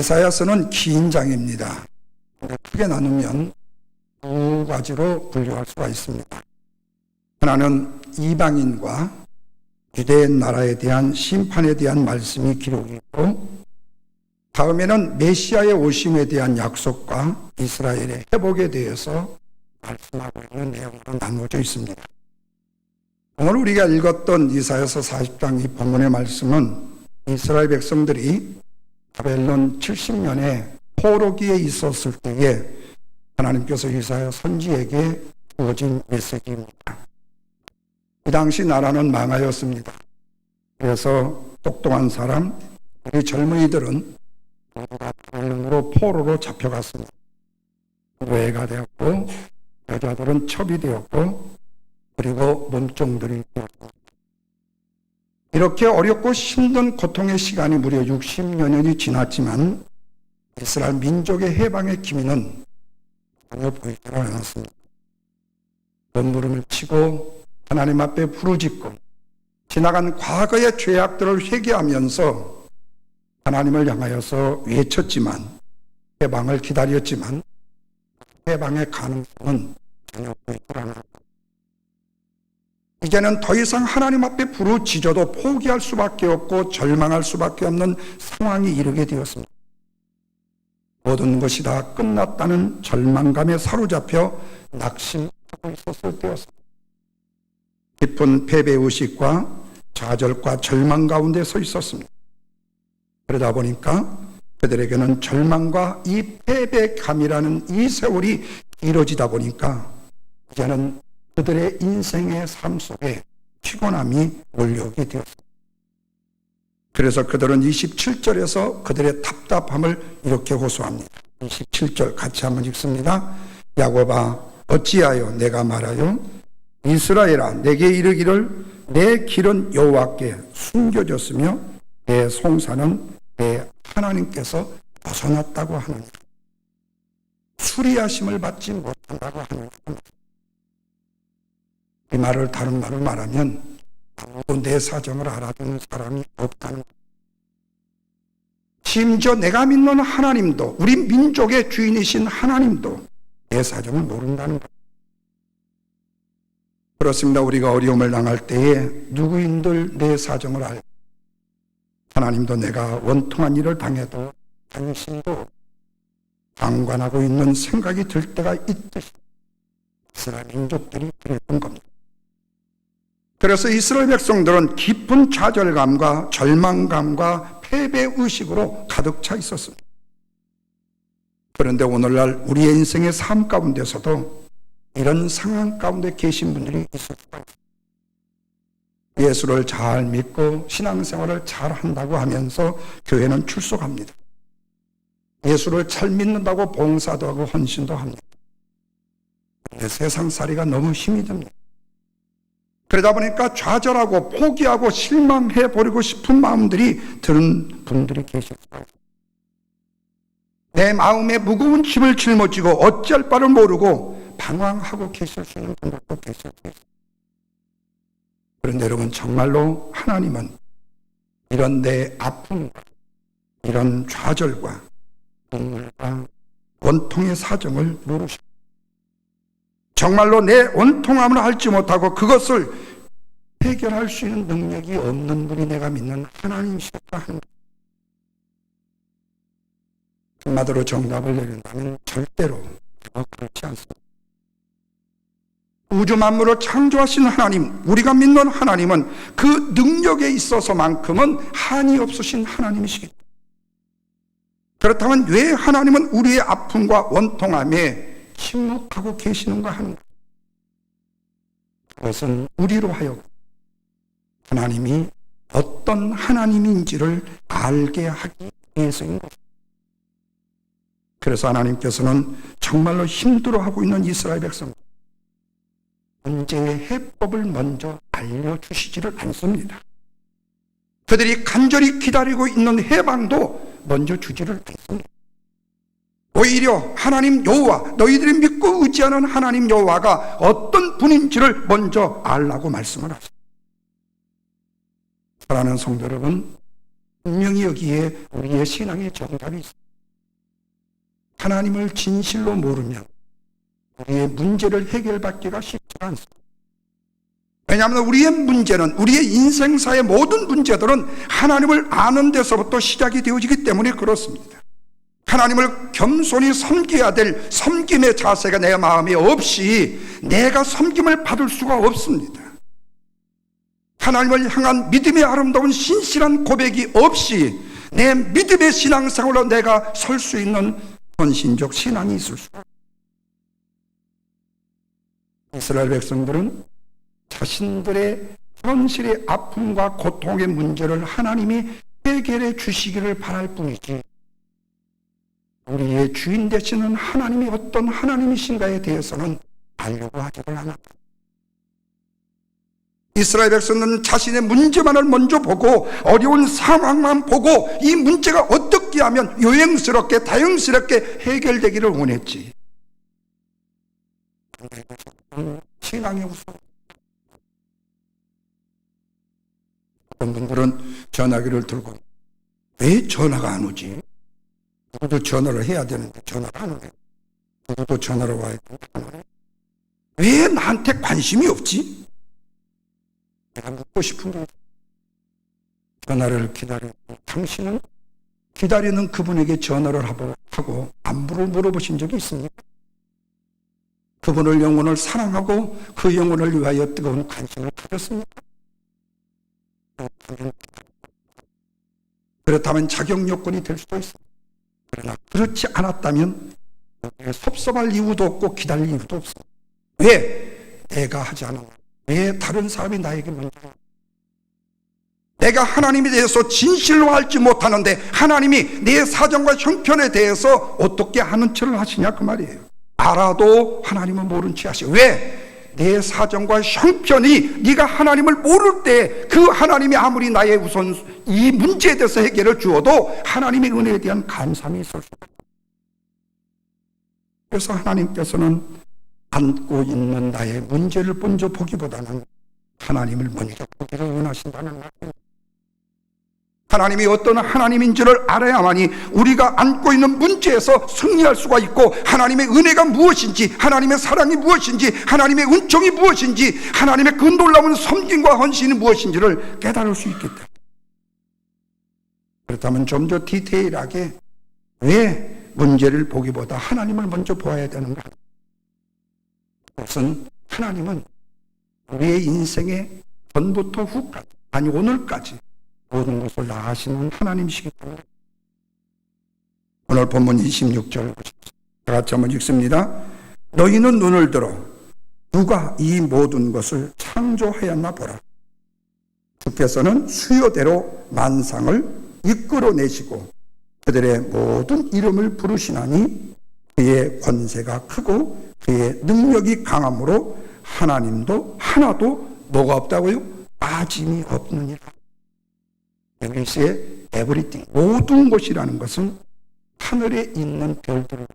이사야서는 긴 장입니다. 크게 나누면 두 가지로 분류할 수가 있습니다. 하나는 이방인과 유대 나라에 대한 심판에 대한 말씀이 기록이 있고, 다음에는 메시아의 오심에 대한 약속과 이스라엘의 회복에 대해서 말씀하고 있는 내용으로 나누어져 있습니다. 오늘 우리가 읽었던 이사야서 40장 이 본문의 말씀은 이스라엘 백성들이 바벨론 70년의 포로기에 있었을 때에 하나님께서 이사야 선지에게 주어진 메시지입니다. 이 당시 나라는 망하였습니다. 그래서 똑똑한 사람, 우리 젊은이들은 모두가 바벨론으로 포로로 잡혀갔습니다. 노예가 되었고, 여자들은 첩이 되었고, 그리고 몸종들이 되었습니다. 이렇게 어렵고 힘든 고통의 시간이 무려 60여 년이 지났지만 이스라엘 민족의 해방의 기미는 전혀 보이지 않았습니다. 몸부림을 치고 하나님 앞에 부르짖고 지나간 과거의 죄악들을 회개하면서 하나님을 향하여서 외쳤지만, 해방을 기다렸지만 해방의 가능성은 전혀 보이지 않았습니다. 이제는 더 이상 하나님 앞에 부르짖어도 포기할 수밖에 없고 절망할 수밖에 없는 상황이 이르게 되었습니다. 모든 것이 다 끝났다는 절망감에 사로잡혀 낙심하고 있었을 때였습니다. 깊은 패배의식과 좌절과 절망 가운데 서 있었습니다. 그러다 보니까 그들에게는 절망과 이 패배감이라는 이 세월이 이루어지다 보니까 이제는 그들의 인생의 삶 속에 피곤함이 몰려오게 되었습니다. 그래서 그들은 27절에서 그들의 답답함을 이렇게 호소합니다. 27절 같이 한번 읽습니다. 야곱아 어찌하여 내가 말하여 이스라엘아 내게 이르기를 내 길은 여호와께 숨겨졌으며 내 송사는 내 하나님께서 벗어났다고 하느냐. 수리하심을 받지 못한다고 하느냐. 이 말을 다른 말로 말하면 아무도 내 사정을 알아주는 사람이 없다는 것. 심지어 내가 믿는 하나님도, 우리 민족의 주인이신 하나님도 내 사정을 모른다는 것. 그렇습니다. 우리가 어려움을 당할 때에 누구인들 내 사정을 알고, 하나님도 내가 원통한 일을 당해도 당신도 방관하고 있는 생각이 들 때가 있듯이 이스라엘 민족들이 그랬던 겁니다. 그래서 이스라엘 백성들은 깊은 좌절감과 절망감과 패배의식으로 가득 차 있었습니다. 그런데 오늘날 우리의 인생의 삶 가운데서도 이런 상황 가운데 계신 분들이 있을 수가 있습니다. 예수를 잘 믿고 신앙생활을 잘 한다고 하면서 교회는 출석합니다. 예수를 잘 믿는다고 봉사도 하고 헌신도 합니다. 그런데 세상살이가 너무 힘이 듭니다. 그러다 보니까 좌절하고 포기하고 실망해버리고 싶은 마음들이 드는 분들이 계실 수가 있습니다. 내 마음에 무거운 짐을 짊어지고 어찌할 바를 모르고 방황하고 계실 수 있는 분들도 계실 수 있습니다. 그런데 여러분, 정말로 하나님은 이런 내 아픔과 이런 좌절과 눈물과 원통의 사정을 모르십니다. 정말로 내 원통함을 알지 못하고 그것을 해결할 수 있는 능력이 없는 분이 내가 믿는 하나님이시다 하는 것. 한마디로 정답을 내린다면 절대로 그렇지 않습니다. 우주 만물을 창조하신 하나님, 우리가 믿는 하나님은 그 능력에 있어서만큼은 한이 없으신 하나님이시기 때문에, 그렇다면 왜 하나님은 우리의 아픔과 원통함에 침묵하고 계시는가 하는 것. 그것은 우리로 하여금 하나님이 어떤 하나님인지를 알게 하기 위해서인 것입니다. 그래서 하나님께서는 정말로 힘들어하고 있는 이스라엘 백성, 문제의 해법을 먼저 알려주시지를 않습니다. 그들이 간절히 기다리고 있는 해방도 먼저 주지를 않습니다. 오히려 하나님 여호와, 너희들이 믿고 의지하는 하나님 여호와가 어떤 분인지를 먼저 알라고 말씀을 하십니다. 사랑하는 성도 여러분, 분명히 여기에 우리의 신앙의 정답이 있습니다. 하나님을 진실로 모르면 우리의 문제를 해결받기가 쉽지 않습니다. 왜냐하면 우리의 문제는, 우리의 인생사의 모든 문제들은 하나님을 아는 데서부터 시작이 되어지기 때문에 그렇습니다. 하나님을 겸손히 섬겨야 될 섬김의 자세가 내 마음에 없이 내가 섬김을 받을 수가 없습니다. 하나님을 향한 믿음의 아름다운 신실한 고백이 없이 내 믿음의 신앙생활로 내가 설 수 있는 헌신적 신앙이 있을 수가 없습니다. 이스라엘 백성들은 자신들의 현실의 아픔과 고통의 문제를 하나님이 해결해 주시기를 바랄 뿐이지, 우리의 주인 되시는 하나님이 어떤 하나님이신가에 대해서는 알려고 하지를 않았다. 이스라엘 백성은 자신의 문제만을 먼저 보고 어려운 상황만 보고 이 문제가 어떻게 하면 요행스럽게 다행스럽게 해결되기를 원했지, 신앙의 우선. 어떤 분들은 전화기를 들고 왜 전화가 안 오지? 누구도 전화를 해야 되는데 전화가 안 오네. 누구도 전화를 와야 되는데 왜 나한테 관심이 없지? 내가 묻고 싶은 게, 전화를 기다리고 당신은 기다리는 그분에게 전화를 하고 안부를 물어보신 적이 있습니까? 그분을 영혼을 사랑하고 그 영혼을 위하여 뜨거운 관심을 가졌습니까? 그렇다면 자격 요건이 될 수도 있습니다. 그러나 그렇지 않았다면 섭섭할 이유도 없고 기다릴 이유도 없습니다. 왜? 내가 하지 않아? 왜 다른 사람이 나에게 먼저? 내가 하나님에 대해서 진실로 알지 못하는데 하나님이 내 사정과 형편에 대해서 어떻게 아는 척을 하시냐 그 말이에요. 알아도 하나님은 모른 체 하시오. 왜? 내 사정과 형편이 네가 하나님을 모를 때 그 하나님이 아무리 나의 우선 이 문제에 대해서 해결을 주어도 하나님의 은혜에 대한 감사함이 있을 수 없다. 그래서 하나님께서는 안고 있는 나의 문제를 먼저 보기보다는 하나님을 먼저 보기를 원하신다는 말입니다. 하나님이 어떤 하나님인지를 알아야만이 우리가 안고 있는 문제에서 승리할 수가 있고, 하나님의 은혜가 무엇인지, 하나님의 사랑이 무엇인지, 하나님의 은총이 무엇인지, 하나님의 그 놀라운 섬김과 헌신이 무엇인지를 깨달을 수 있겠다. 그렇다면 좀 더 디테일하게 왜 문제를 보기보다 하나님을 먼저 보아야 되는가? 그것은 하나님은 우리의 인생의 전부터 후까지, 아니 오늘까지 모든 것을 다 아시는 하나님이시기 때문에. 오늘 본문 26절 다 같이 한번 읽습니다. 너희는 눈을 들어 누가 이 모든 것을 창조하였나 보라. 주께서는 수요대로 만상을 이끌어내시고 그들의 모든 이름을 부르시나니 그의 권세가 크고 그의 능력이 강함으로 하나님도 하나도 뭐가 없다고요? 빠짐이 없느니라. 여기서의 everything, 모든 것이라는 것은 하늘에 있는 별들,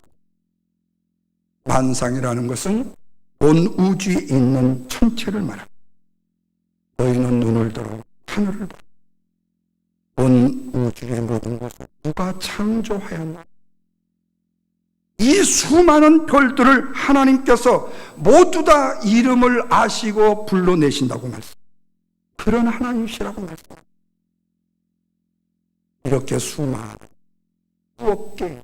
만상이라는 것은 온 우주에 있는 천체를 말합니다. 너희는 눈을 들어 하늘을 봐. 온 우주의 모든 것을 누가 창조하였나? 이 수많은 별들을 하나님께서 모두 다 이름을 아시고 불러내신다고 말씀. 그런 하나님이시라고 말씀합니다. 이렇게 수많은 수억 개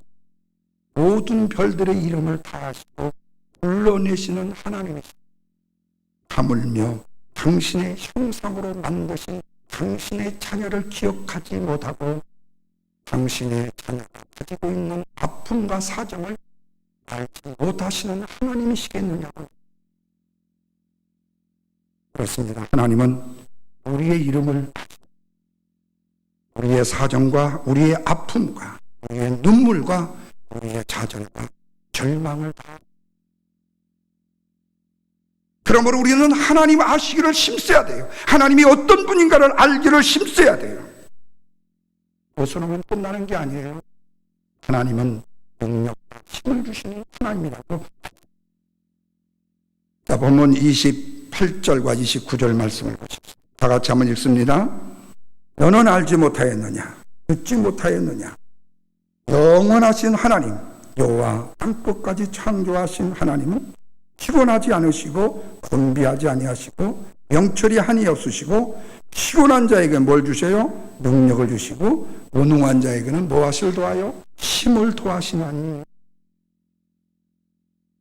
모든 별들의 이름을 다 아시고 불러내시는 하나님이시다. 하물며 당신의 형상으로 만드신 당신의 자녀를 기억하지 못하고 당신의 자녀가 가지고 있는 아픔과 사정을 알지 못하시는 하나님이시겠느냐고. 그렇습니다. 하나님은 우리의 이름을, 우리의 사정과 우리의 아픔과 우리의 눈물과 우리의 좌절과 절망을 다. 그러므로 우리는 하나님 아시기를 힘써야 돼요. 하나님이 어떤 분인가를 알기를 힘써야 돼요. 벗어나면 끝나는 게 아니에요. 하나님은 능력과 힘을 주시는 하나님이라고. 자, 본문 28절과 29절 말씀을 보십시오. 다 같이 한번 읽습니다. 너는 알지 못하였느냐? 듣지 못하였느냐? 영원하신 하나님, 여호와 땅끝까지 창조하신 하나님은 피곤하지 않으시고 곤비하지 아니하시고 명철이 한이 없으시고 피곤한 자에게 뭘 주세요? 능력을 주시고 무능한 자에게는 무엇을 더하여? 힘을 더하시나니.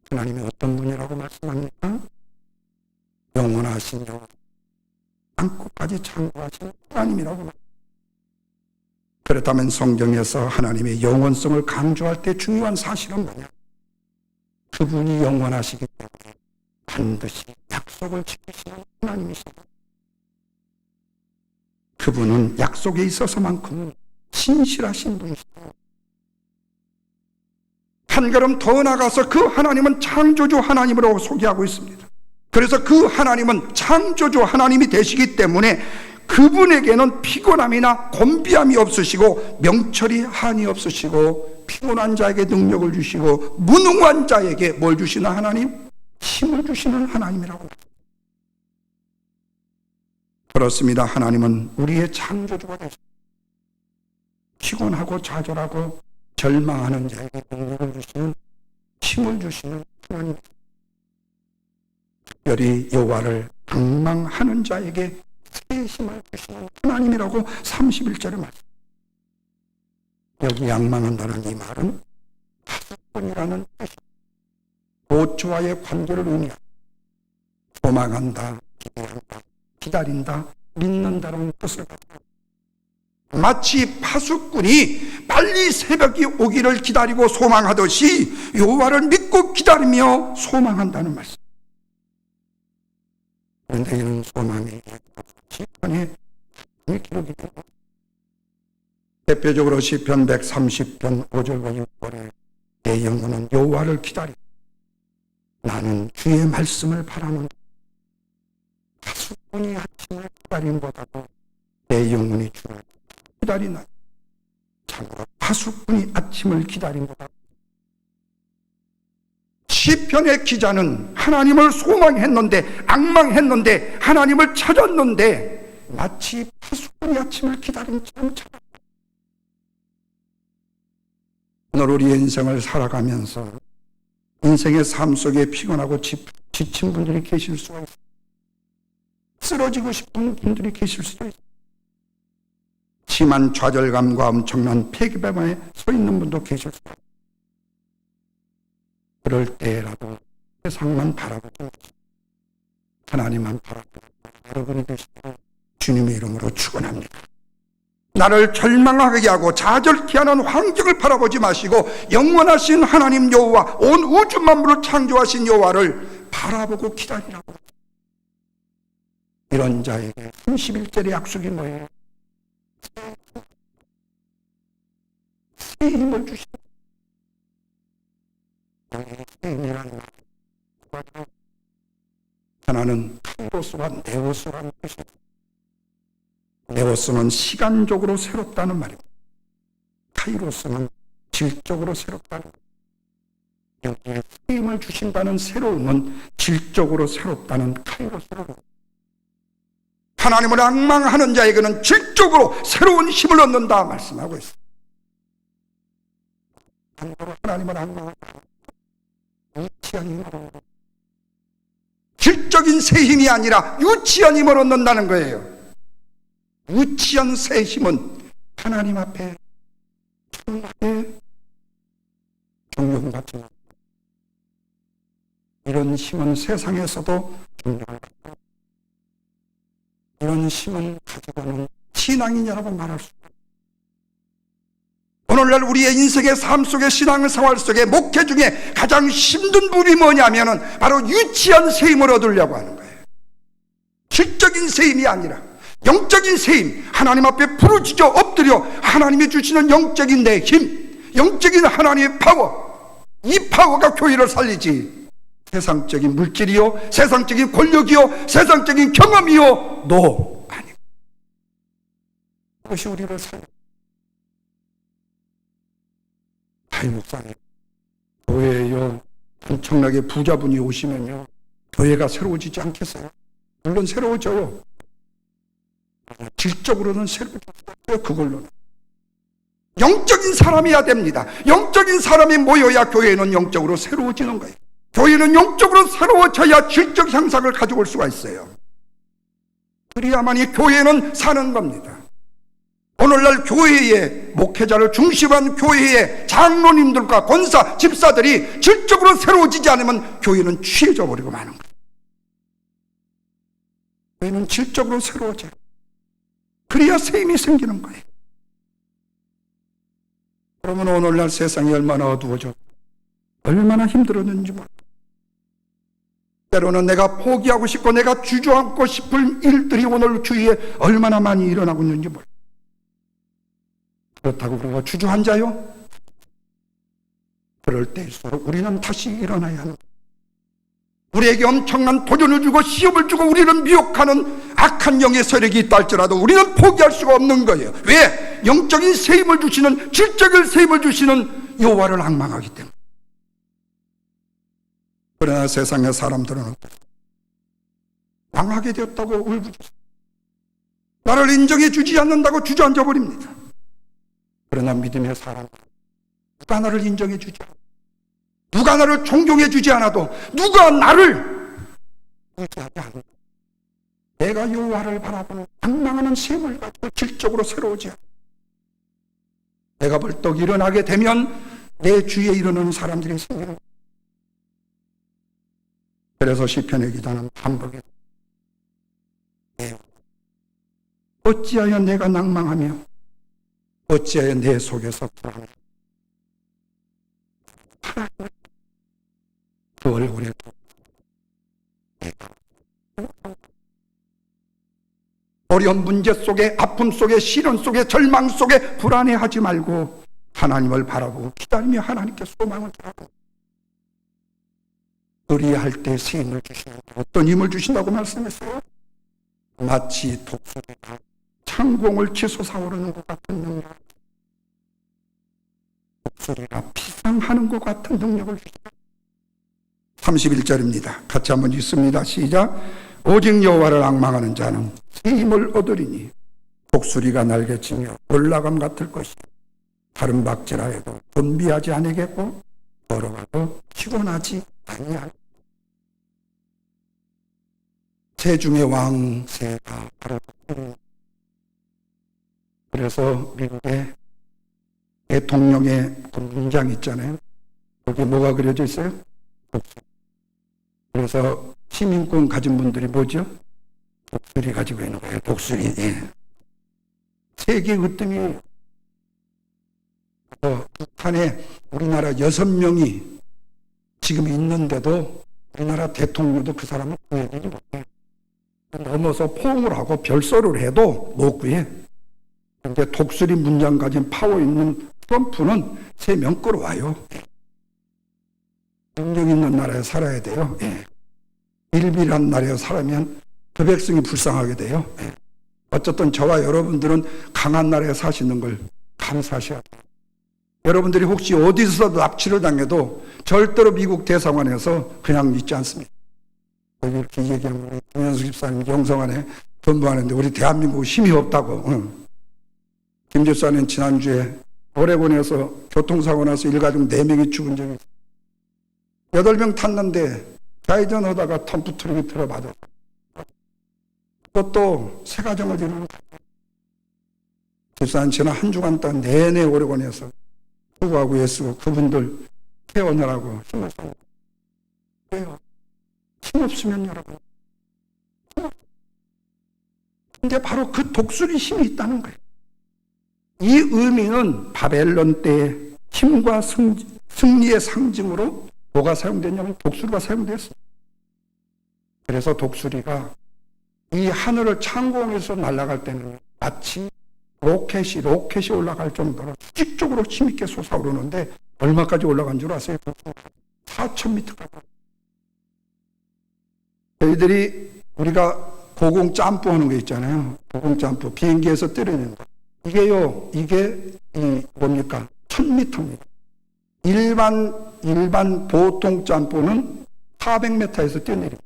하나님이 어떤 분이라고 말씀합니까? 영원하신 여호와 땅끝까지 창조하신 하나님이라고 말합니다. 그렇다면 성경에서 하나님의 영원성을 강조할 때 중요한 사실은 뭐냐? 그분이 영원하시기 때문에 반드시 약속을 지키시는 하나님이십니다. 그분은 약속에 있어서만큼은 신실하신 분이시다. 한 걸음 더 나가서 그 하나님은 창조주 하나님으로 소개하고 있습니다. 그래서 그 하나님은 창조주 하나님이 되시기 때문에 그분에게는 피곤함이나 곤비함이 없으시고 명철이 한이 없으시고 피곤한 자에게 능력을 주시고 무능한 자에게 뭘 주시나 하나님? 힘을 주시는 하나님이라고 합니다. 그렇습니다. 하나님은 우리의 창조주가 되십니다. 피곤하고 좌절하고 절망하는 자에게 능력을 주시는 힘을 주시는 하나님. 특별히 여호와를 앙망하는 자에게 새 힘을 주시는 하나님이라고 31절에 말씀. 여기 앙망한다는 이 말은 파수꾼이라는 뜻이 보초와의 관계를 의미합니다. 소망한다, 기대한다, 기다린다, 믿는다는 뜻을 갖고 마치 파수꾼이 빨리 새벽이 오기를 기다리고 소망하듯이 여호와를 믿고 기다리며 소망한다는 말씀. 그런데 이런 소망이 시편에 기록이 되고 대표적으로 시편 130편 5절과 6절에 내 영혼은 여호와를 기다리고 나는 주의 말씀을 바라는 파수꾼이 아침을 기다림보다도 내 영혼이 주를 기다리나. 참으로 파수꾼이 아침을 기다림보다 시편의 기자는 하나님을 소망했는데 앙망했는데 하나님을 찾았는데 마치 파수꾼이 아침을 기다린 처럼 찾았다. 오늘 우리 인생을 살아가면서 인생의 삶 속에 피곤하고 지친 분들이 계실 수가 있어요. 쓰러지고 싶은 분들이 계실 수도 있어요. 심한 좌절감과 엄청난 패기감에 서 있는 분도 계실 수도 있어요. 그럴 때라도 세상만 바라보지 하나님만 바라보고 여러분이 되시기를 주님의 이름으로 축원합니다. 나를 절망하게 하고 좌절케 하는 환경을 바라보지 마시고 영원하신 하나님 여호와, 온 우주 만물을 창조하신 여호와를 바라보고 기다리라고. 이런 자에게 31절의 약속이 뭐예요? 새 힘을 주시고 새 힘이라는 말 하나는 카이로스와 네오스라는 뜻입니다. 네오스는 시간적으로 새롭다는 말입니다. 카이로스는 질적으로 새롭다는 말입니다. 여기에 새 힘을 주신다는 새로움은 질적으로 새롭다는 카이로스를 하나님을 앙망하는 자에게는 질적으로 새로운 힘을 얻는다 말씀하고 있습니다. 하나님을 앙망하고 유치한 힘으로 질적인 새 힘이 아니라 유치한 힘을 얻는다는 거예요. 유치한 새 힘은 하나님 앞에 정말의 존경 같은 것. 이런 힘은 세상에서도 존경을 받고 이런 힘을 가지고는 신앙이냐라고 말할 수 없습니다. 오늘날 우리의 인생의 삶 속에 신앙생활 속에 목회 중에 가장 힘든 부분이 뭐냐면은 바로 유치한 새 힘을 얻으려고 하는 거예요. 질적인 새 힘이 아니라 영적인 새 힘, 하나님 앞에 부르짖어 엎드려 하나님이 주시는 영적인 내 힘, 영적인 하나님의 파워, 이 파워가 교회를 살리지 세상적인 물질이요, 세상적인 권력이요, 세상적인 경험이요, 아니. 그것이 우리를 살려. 아이 목사님, 교회에요 엄청나게 부자분이 오시면요 교회가 새로워지지 않겠어요? 물론 새로워져요. 질적으로는 새로워져요. 그걸로는 영적인 사람이어야 됩니다. 영적인 사람이 모여야 교회는 영적으로 새로워지는 거예요. 교회는 영적으로 새로워져야 질적 향상을 가져올 수가 있어요. 그래야만이 교회는 사는 겁니다. 오늘날 교회의 목회자를 중심한 교회의 장로님들과 권사, 집사들이 질적으로 새로워지지 않으면 교회는 취해져 버리고 마는 거예요. 교회는 질적으로 새로워져요. 그래야 새 힘이 생기는 거예요. 그러면 오늘날 세상이 얼마나 어두워져, 얼마나 힘들었는지 몰라요. 때로는 내가 포기하고 싶고 내가 주저앉고 싶은 일들이 오늘 주위에 얼마나 많이 일어나고 있는지 몰라요. 그렇다고 우리가 주저앉아요? 그럴 때일수록 우리는 다시 일어나야 합니다. 우리에게 엄청난 도전을 주고 시험을 주고 우리를 미혹하는 악한 영의 세력이 있다 할지라도 우리는 포기할 수가 없는 거예요. 왜? 영적인 세임을 주시는, 질적인 세임을 주시는 여호와를 앙망하기 때문에. 그러나 세상의 사람들은 망하게 되었다고 울부짖어요. 나를 인정해 주지 않는다고 주저앉아 버립니다. 그러나 믿음의 사람, 누가 나를 인정해 주지 않아도, 누가 나를 존경해 주지 않아도, 누가 나를 의지하지 않아도 내가 여호와를 바라보는 앙망하는 셈을 가지고 질적으로 새로워지야. 내가 벌떡 일어나게 되면 내 주위에 일어나는 사람들이 생기는 거예요. 그래서 시편의 기자는 반복해 어찌하여 내가 낭망하며 어찌하여 내 속에서 불안해. 그 얼굴에 어려운 문제 속에, 아픔 속에, 시련 속에, 절망 속에 불안해하지 말고 하나님을 바라보고 기다리며 하나님께 소망을 바라보고, 의리할 때 새 힘을 주신다. 어떤 힘을 주신다고 말씀했어요? 마치 독수리가 창공을 치솟아 솟아오르는 것 같은 능력, 독수리가 피상하는 것 같은 능력을 주신다. 31절입니다. 같이 한번 읽습니다. 시작. 오직 여호와를 앙망하는 자는 새 힘을 얻으리니 독수리가 날개치며 올라감 같을 것이요 다른 박질하 해도 분비하지 아니겠고 걸어가도 피곤하지 아니하리. 새 중의 왕 새가 바로 독수리. 그래서 미국의 대통령의 그 문장 있잖아요. 거기 뭐가 그려져 있어요? 독수리. 그래서 시민권 가진 분들이 뭐죠? 독수리 가지고 있는 거예요. 독수리. 예. 세계 으뜸이에요. 북한에 우리나라 6명이 지금 있는데도 우리나라 대통령도 그 사람을 구해내지 못해요. 넘어서 포옹을 하고 별소를 해도 못 구해. 그런데 독수리 문장 가진 파워 있는 트럼프는 3명 끌어와요. 능력 있는 나라에 살아야 돼요. 예. 일비란 나라에 살면 그 백성이 불쌍하게 돼요. 예. 어쨌든 저와 여러분들은 강한 나라에 사시는 걸 감사하셔야 돼요. 여러분들이 혹시 어디서도 납치를 당해도 절대로 미국 대사관에서 그냥 있지 않습니다. 여기 이렇게 얘기하면 우리 김현숙 집사님 영성안에 전부하는데 우리 대한민국 힘이 없다고. 응. 김 집사님 지난주에 오레곤에서 교통사고 나서 일가족 4명이 죽은 적이 있어요. 8명 탔는데 좌회전 하다가 덤프 트럭이 들어맞았어요. 그것도 새 가정을 이루는 거예요. 집사님 지난 한 주간 동안 내내 오레곤에서 수고하고 애쓰고 그분들 케어하느라고 힘을 씁니다. 왜요? 힘없으면 여러분. 근데 바로 그 독수리 힘이 있다는 거예요. 이 의미는 바벨론 때의 힘과 승리의 상징으로 뭐가 사용됐냐면 독수리가 사용됐어요. 그래서 독수리가 이 하늘을 창공에서 날아갈 때는 마치 로켓이 올라갈 정도로 수직적으로 힘있게 솟아오르는데 얼마까지 올라간 줄 아세요? 4,000m까지. 저희들이 우리가 고공 점프 하는 거 있잖아요. 고공 점프 비행기에서 때리는 거. 이게 뭡니까? 1,000m입니다. 일반 보통 점프는 400m에서 뛰어내립니다.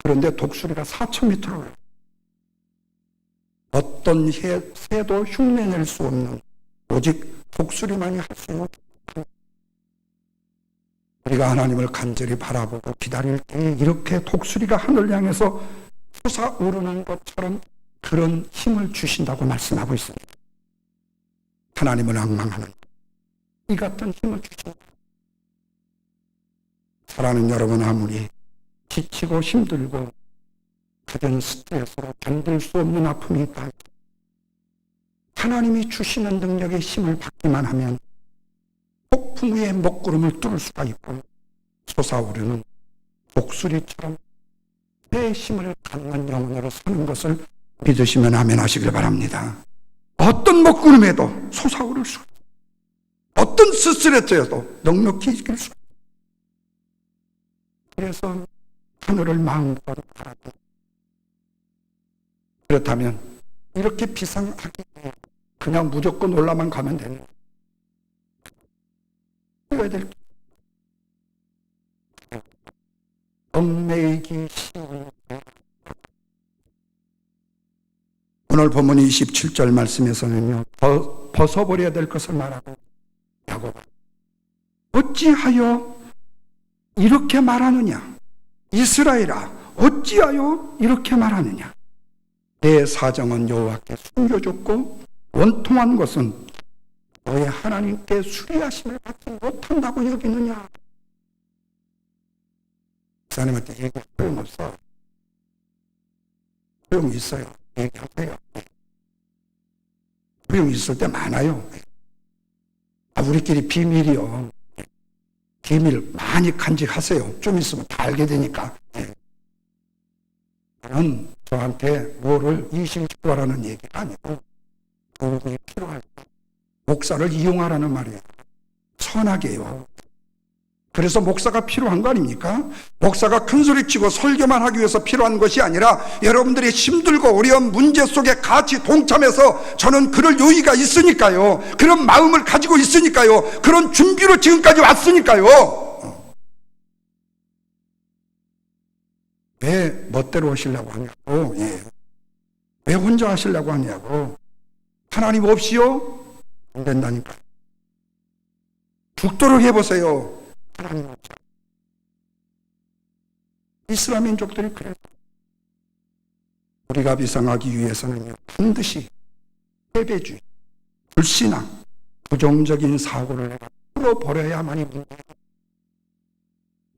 그런데 독수리가 4,000m로 가요. 어떤 새도 흉내낼 수 없는 오직 독수리만이 할 수 있는 우리가 하나님을 간절히 바라보고 기다릴 때 이렇게 독수리가 하늘 향해서 솟아오르는 것처럼 그런 힘을 주신다고 말씀하고 있습니다. 하나님을 앙망하는 이 같은 힘을 주신다. 사랑하는 여러분, 아무리 지치고 힘들고 그런 스트레스로 견딜 수 없는 아픔이 있다. 하나님이 주시는 능력의 힘을 받기만 하면 폭풍 위에 먹구름을 뚫을 수가 있고 솟아오르는 독수리처럼 내 힘을 갖는 영혼으로 사는 것을 믿으시면 아멘 하시길 바랍니다. 어떤 먹구름에도 솟아오를 수 있어요. 어떤 스트레스에도 넉넉히 이길 수 있어요. 그래서 하늘을 마음껏 바라보고 그렇다면 이렇게 비상하게 그냥 무조건 올라만 가면 되는 해야 될 얽매이기 쉬운 오늘 본문 27절 말씀에서는요, 벗어버려야 될 것을 말하고 야고보 어찌하여 이렇게 말하느냐? 이스라엘아 어찌하여 이렇게 말하느냐? 내 사정은 여호와께 숨겨졌고 원통한 것은 너의 하나님께 수리하심을 받지 못한다고 여기느냐? 목사님한테 얘기할 소용없어. 소용이 있어요. 얘기하세요. 소용이 있을 때 많아요. 우리끼리 비밀이요. 비밀 많이 간직하세요. 좀 있으면 다 알게 되니까. 저는 저한테 뭐를 이실직고하라는 얘기가 아니고 도움이 필요할 때 목사를 이용하라는 말이에요. 선하게요. 그래서 목사가 필요한 거 아닙니까? 목사가 큰소리치고 설교만 하기 위해서 필요한 것이 아니라 여러분들이 힘들고 어려운 문제 속에 같이 동참해서 저는 그럴 요의가 있으니까요. 그런 마음을 가지고 있으니까요. 그런 준비로 지금까지 왔으니까요. 왜 멋대로 하시려고 하냐고. 왜 혼자 하시려고 하냐고. 하나님 없이요? 안 된다니까. 죽도록 해보세요. 하나님 없이. 이스라엘 민족들이 그래요. 우리가 비상하기 위해서는 반드시 패배주의, 불신앙, 부정적인 사고를 내가 풀어버려야만이 문제예요.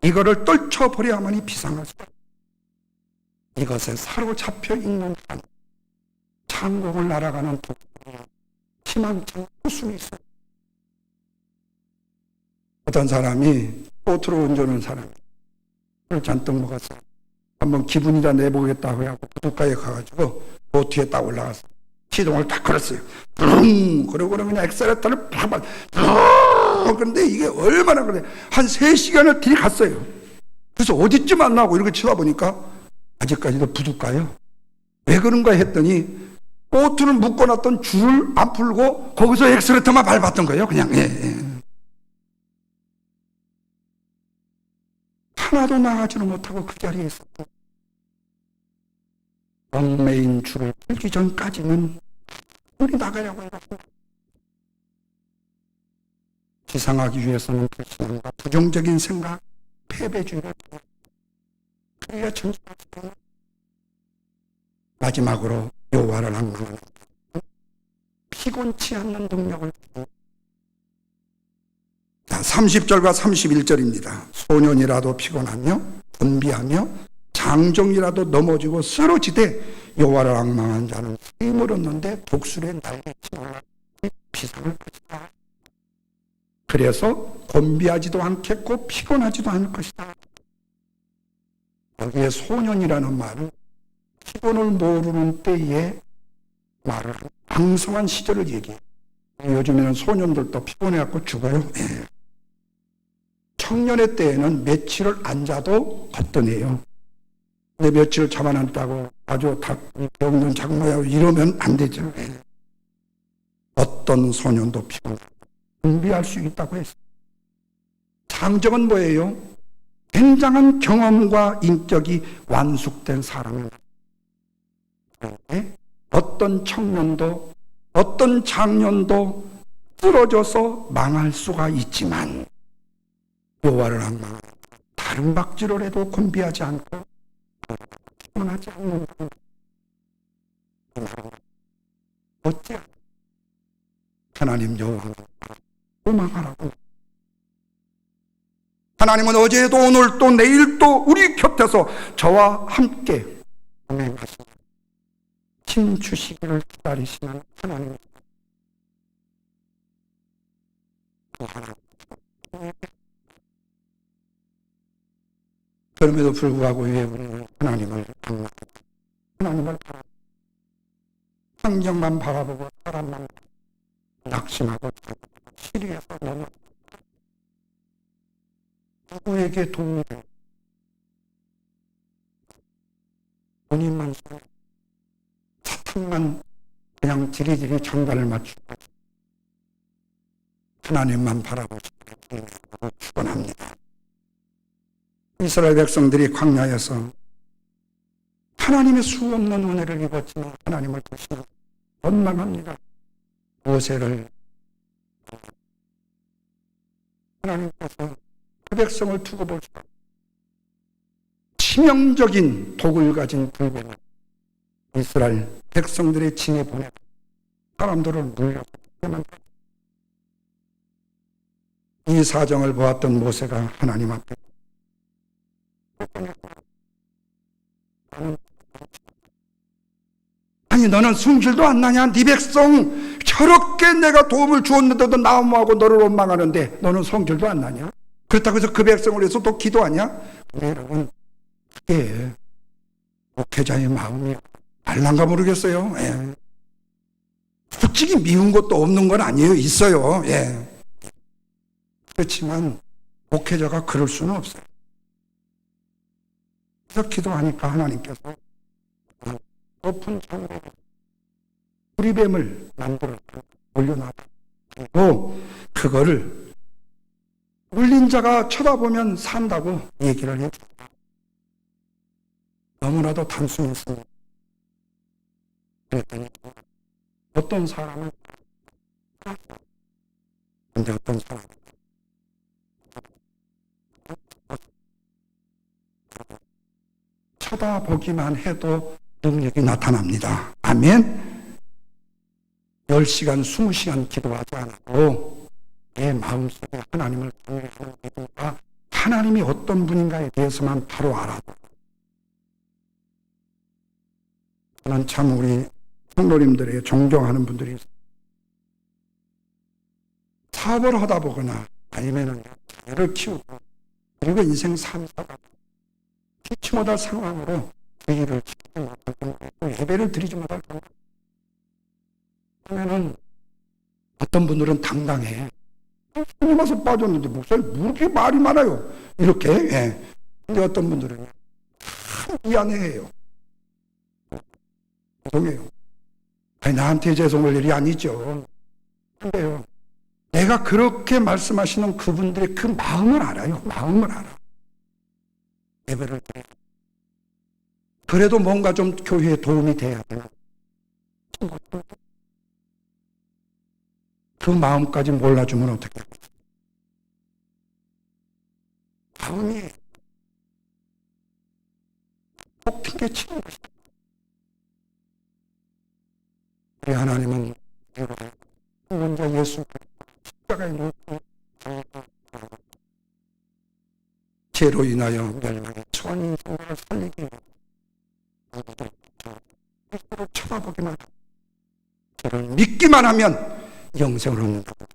이거를 떨쳐버려야만이 비상할 수가 있어요. 이것에 사로잡혀 있는 한 창공을 날아가는 독수리 희망찬 웃음이 있어요. 어떤 사람이 보트로 운전하는 사람이 술 잔뜩 먹었어요. 한번 기분이다 내보겠다고 하고 부둣가에 가가지고 보트에 딱 올라가서 시동을 딱 걸었어요. 그러고 그냥 엑셀레터를 팍팍. 그런데 이게 얼마나 그래? 한 3시간을 들이갔어요. 그래서 어디쯤 안 나오고 이렇게 쳐다보니까 아직까지도 부둣가요. 왜 그런가 했더니 보트를 묶어놨던 줄을 안 풀고 거기서 엑셀레터만 밟았던 거예요. 그냥. 하나도 나가지를 못하고 그 자리에 있었고 얽매인 줄을 풀기 전까지는 우리 나가려고 해봤습니다. 지상하기 위해서는 불신앙과 부정적인 생각, 패배주의를 그래야 전진할 수 있는 마지막으로 여호와를 앙망하는 피곤치 않는 능력을 30절과 31절입니다. 소년이라도 피곤하며 분비하며 장정이라도 넘어지고 쓰러지되 여호와를 앙망한 자는 힘을 얻는데 독수리의 날개치 올라 비상을 것이다. 그래서 곤비하지도 않겠고 피곤하지도 않을 것이다. 여기에 소년이라는 말은 피곤을 모르는 때에 말을 방성한 시절을 얘기해요. 요즘에는 소년들도 피곤해갖고 죽어요. 청년의 때에는 며칠을 안 자도 거뜬해요. 근데 며칠을 잠 안 왔다고 아주 병든 장모야 이러면 안 되죠. 어떤 소년도 피곤하고 준비할 수 있다고 했어요. 장정은 뭐예요? 굉장한 경험과 인격이 완숙된 사람입니다. 어떤 청년도 어떤 장년도 쓰러져서 망할 수가 있지만 여호와를 악망하는 다른 박질을 해도 곤비하지 않고 피곤하지 않는 어째 하나님 여호와를 도망하라고. 하나님은 어제도 오늘도 내일도 우리 곁에서 저와 함께 동행하시고 힘 주시기를 기다리시는 하나님. 그럼에도 불구하고 왜 우리는 하나님을 환경만 바라보고 사람만 낙심하고 시리에서 너무 누구에게 도움이 돼? 본인만 사탕만 그냥 지리지리 장단을 맞추고 하나님만 바라보시고 축원합니다. 이스라엘 백성들이 광야에서 하나님의 수없는 은혜를 입었지만 하나님을 다시 원망합니다. 모세를 하나님께서 그 백성을 두고 보시고 치명적인 독을 가진 불뱀을 이스라엘 백성들의 진에 보내고 사람들을 물려서 이 사정을 보았던 모세가 하나님 앞에 아니 너는 숨질도 안 나냐? 네 백성 저렇게 내가 도움을 주었는데도 나무하고 너를 원망하는데 너는 성질도 안 나냐? 그렇다고 해서 그 백성을 위해서 또 기도하냐? 여러분 그게 목회자의 마음이 알란가 모르겠어요. 예. 솔직히 미운 것도 없는 건 아니에요. 있어요. 예. 그렇지만 목회자가 그럴 수는 없어요. 그래서 기도하니까 하나님께서 높은 창으로 우리뱀을 만들어 올려놔도 그거를 물린 자가 쳐다보면 산다고 얘기를 해요. 너무나도 단순했습니다. 그랬더니 어떤 사람은 근데 어떤 사람은 쳐다보기만 해도 능력이 나타납니다. 아멘. 10시간, 20시간 기도하지 않아도 내 마음속에 하나님을 경외하는 믿음과 하나님이 어떤 분인가에 대해서만 바로 알아도 저는 참 우리 성도님들에게 존경하는 분들이 있어요. 사업을 하다 보거나 아니면 애를 키우고 그리고 인생 삶사가 피치 못할 상황으로 회의를 치지 못하고 예배를 드리지 못할 경우 그러면은 어떤 분들은 당당해. 손님 와서 빠졌는데 목사님 뭐 이렇게 말이 많아요. 이렇게. 예. 근데 어떤 분들은 참 미안해해요. 죄송해요. 아니 나한테 죄송할 일이 아니죠. 근데요. 내가 그렇게 말씀하시는 그분들의 그 마음을 알아요. 마음을 알아. 예배를 드려요. 그래도 뭔가 좀 교회에 도움이 돼야 돼요. 그 마음까지 몰라주면 어떻게 해요? 마음이 꼭 튕겨치는 것이다. 우리 하나님은 혼자 예수 십자가에 못 죄로 인하여 멸망의 처한 인생을 살리기 위해 스스로 쳐다보기만 하고 저를 믿기만 하면 영생을 얻는다고.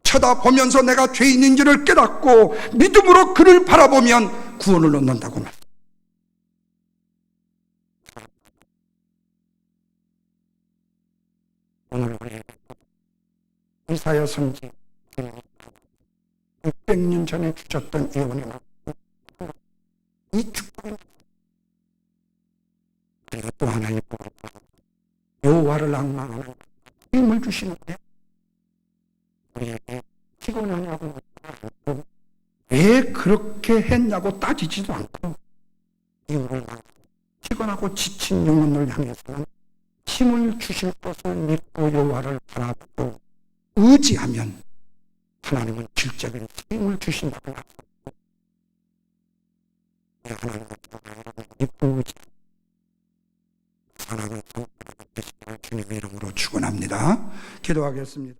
쳐다보면서 내가 죄인인지를 깨닫고 믿음으로 그를 바라보면 구원을 얻는다고 말합니다. 오늘 우리 이사야 선지 600년 전에 주셨던 예언의 이 축복이 그리고 또 하나의 여호와를 앙망하는 힘을 주시는데 우리에게 피곤하냐고 왜 그렇게 했냐고 따지지도 않고 이유를 피곤하고 지친 영혼을 향해서는 힘을 주실 것을 믿고 여호와를 바라보고 의지하면 하나님은 질적인 힘을 주신다고 하셨고, 하나님을 믿고 의지 하나님은 주님의 이름으로 축원합니다. 기도하겠습니다.